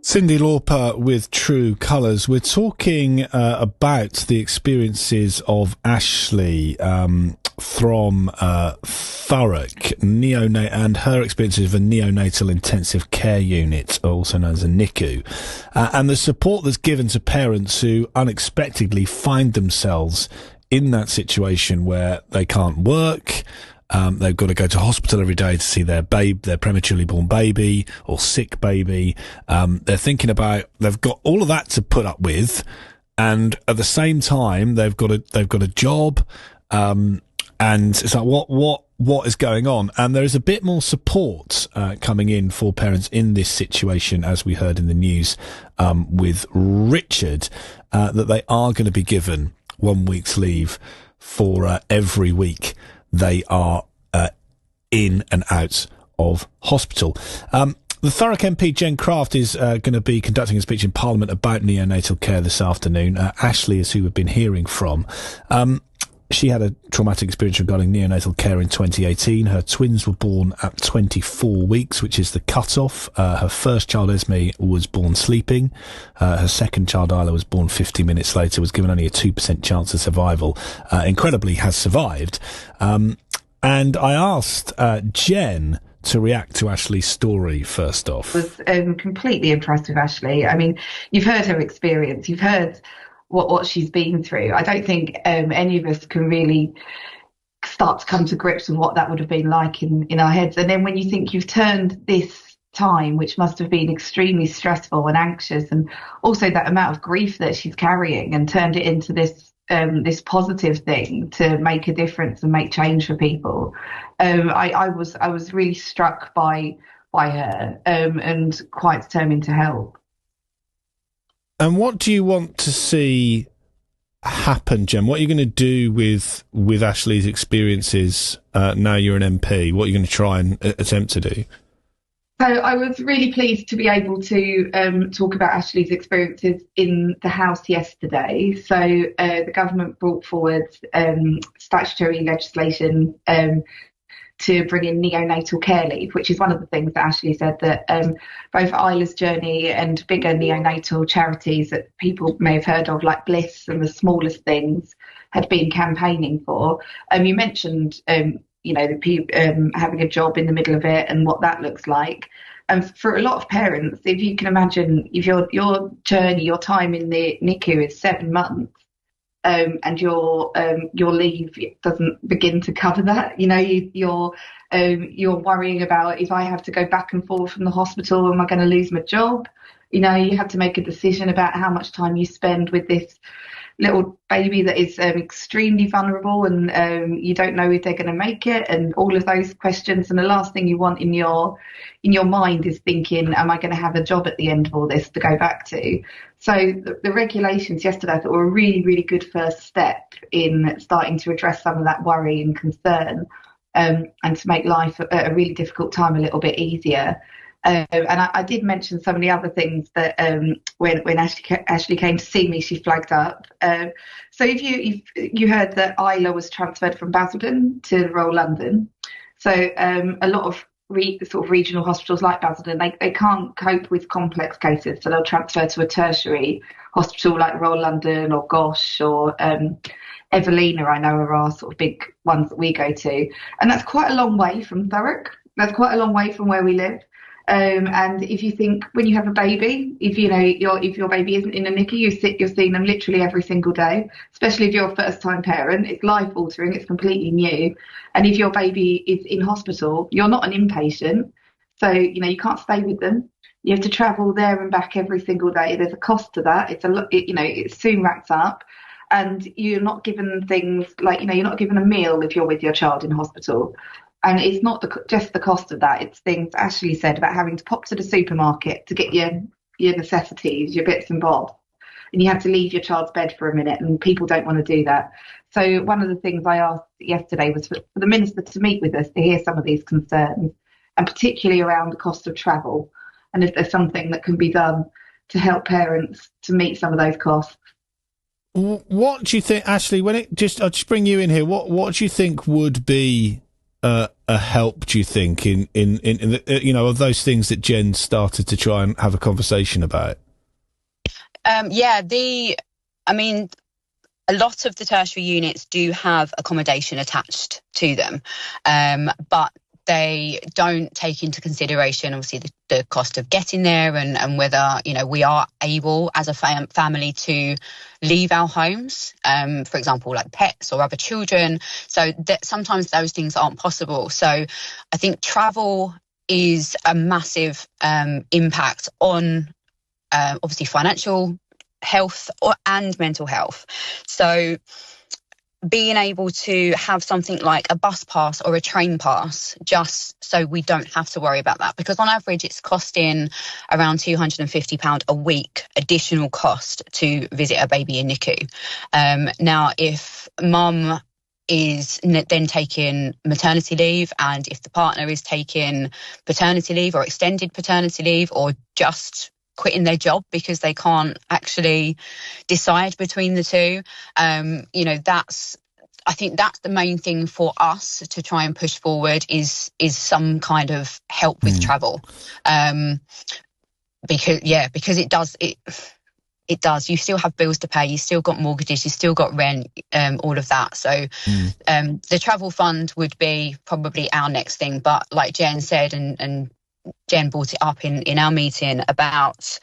Cyndi Lauper with True Colours. We're talking about the experiences of Ashley from Thurrock, and her experiences of a neonatal intensive care unit, also known as a NICU, and the support that's given to parents who unexpectedly find themselves in that situation where they can't work. They've got to go to hospital every day to see their prematurely born baby or sick baby. They're thinking about, they've got all of that to put up with. And at the same time, they've got a job. And it's like, what is going on? And there is a bit more support, coming in for parents in this situation, as we heard in the news, with Richard, that they are going to be given 1 week's leave for, every week they are in and out of hospital. The Thurrock MP, Jen Craft, is going to be conducting a speech in Parliament about neonatal care this afternoon. Ashley is who we've been hearing from. She had a traumatic experience regarding neonatal care in 2018. Her twins were born at 24 weeks, which is the cut-off. Her first child, Esme, was born sleeping. Her second child, Isla, was born 50 minutes later, was given only a 2% chance of survival. Incredibly, has survived. And I asked Jen to react to Ashley's story first off. I was completely impressed with Ashley. I mean, you've heard her experience. You've heard what she's been through. I don't think any of us can really start to come to grips with what that would have been like in our heads. And then when you think you've turned this time, which must have been extremely stressful and anxious, and also that amount of grief that she's carrying, and turned it into this positive thing to make a difference and make change for people. I was really struck by her, and quite determined to help. And what do you want to see happen, Jem? What are you going to do with Ashley's experiences now you're an MP? What are you going to try and attempt to do? So I was really pleased to be able to talk about Ashley's experiences in the House yesterday. So the government brought forward statutory legislation to bring in neonatal care leave, which is one of the things that Ashley said that both Isla's Journey and bigger neonatal charities that people may have heard of, like Bliss and The Smallest Things, had been campaigning for. You mentioned, having a job in the middle of it and what that looks like. And for a lot of parents, if you can imagine, if your journey, your time in the NICU is 7 months, and your leave doesn't begin to cover that. You're worrying about, if I have to go back and forth from the hospital, am I going to lose my job? You have to make a decision about how much time you spend with this little baby that is extremely vulnerable, and you don't know if they're going to make it, and all of those questions. And the last thing you want in your mind is thinking, am I going to have a job at the end of all this to go back to? So the regulations yesterday, I thought, were a really, really good first step in starting to address some of that worry and concern, and to make life at a really difficult time a little bit easier. And I did mention some of the other things that when Ashley came to see me, she flagged up. So if you heard that Isla was transferred from Basildon to the Royal London. So a lot of sort of regional hospitals like Basildon, they can't cope with complex cases, so they'll transfer to a tertiary hospital like the Royal London or Gosh or Evelina, I know, are our sort of big ones that we go to. And that's quite a long way from Thurrock. That's quite a long way from where we live. And if you think, when you have a baby, if your baby isn't in a NICU, you're seeing them literally every single day, especially if you're a first time parent. It's life altering, it's completely new. And if your baby is in hospital, you're not an inpatient. So, you can't stay with them. You have to travel there and back every single day. There's a cost to that. It soon racks up. And you're not given things like, you're not given a meal if you're with your child in hospital. And it's not just the cost of that. It's things Ashley said about having to pop to the supermarket to get your necessities, your bits and bobs. And you have to leave your child's bed for a minute, and people don't want to do that. So one of the things I asked yesterday was for the minister to meet with us to hear some of these concerns, and particularly around the cost of travel, and if there's something that can be done to help parents to meet some of those costs. What do you think, Ashley, I'll just bring you in here, what do you think would be a a help, do you think, in the, of those things that Jen started to try and have a conversation about? I mean, a lot of the tertiary units do have accommodation attached to them, but they don't take into consideration, obviously, the cost of getting there and whether, we are able as a family to leave our homes, for example, like pets or other children. So that sometimes those things aren't possible. So I think travel is a massive impact on obviously financial health and mental health. So being able to have something like a bus pass or a train pass, just so we don't have to worry about that, because on average it's costing around £250 a week additional cost to visit a baby in NICU. Now, if mum is then taking maternity leave, and if the partner is taking paternity leave or extended paternity leave, or just quitting their job because they can't actually decide between the two, I think that's the main thing for us to try and push forward is some kind of help with travel, because it does. You still have bills to pay, you still got mortgages, you still got rent, all of that. So the travel fund would be probably our next thing. But like Jen said, and Jen brought it up in our meeting about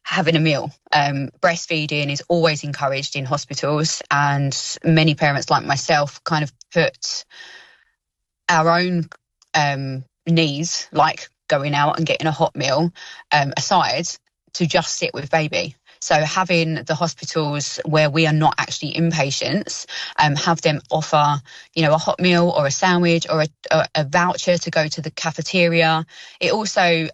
having a meal. Breastfeeding is always encouraged in hospitals, and many parents like myself kind of put our own needs, like going out and getting a hot meal, aside to just sit with baby. So having the hospitals where we are not actually inpatients, have them offer, a hot meal or a sandwich or a voucher to go to the cafeteria. It also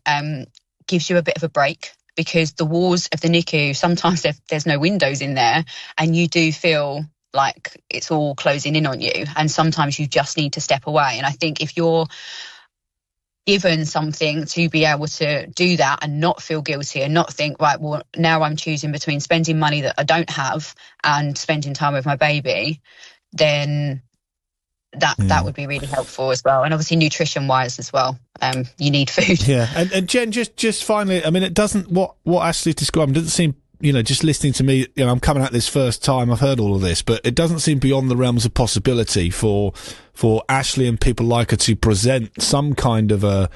gives you a bit of a break, because the walls of the NICU, sometimes there's no windows in there, and you do feel like it's all closing in on you. And sometimes you just need to step away. And I think if you're given something to be able to do that and not feel guilty and not think, right, well, now I'm choosing between spending money that I don't have and spending time with my baby, then that would be really helpful as well. And obviously nutrition wise as well, you need food. And Jen, just finally, I mean, it doesn't, what Ashley described doesn't seem, just listening to me, I'm coming at this first time, I've heard all of this, but it doesn't seem beyond the realms of possibility for Ashley and people like her to present some kind of a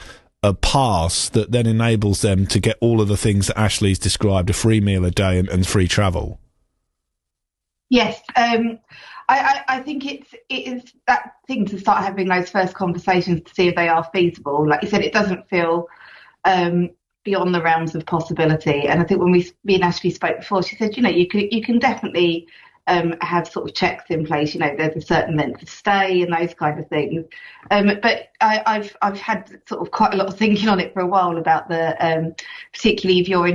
pass that then enables them to get all of the things that Ashley's described, a free meal a day and free travel. Yes. I think it is that thing to start having those first conversations to see if they are feasible. Like you said, it doesn't feel beyond the realms of possibility. And I think when me and Ashley spoke before, she said, you can definitely have sort of checks in place. There's a certain length of stay and those kind of things. But I've had sort of quite a lot of thinking on it for a while about particularly if you're in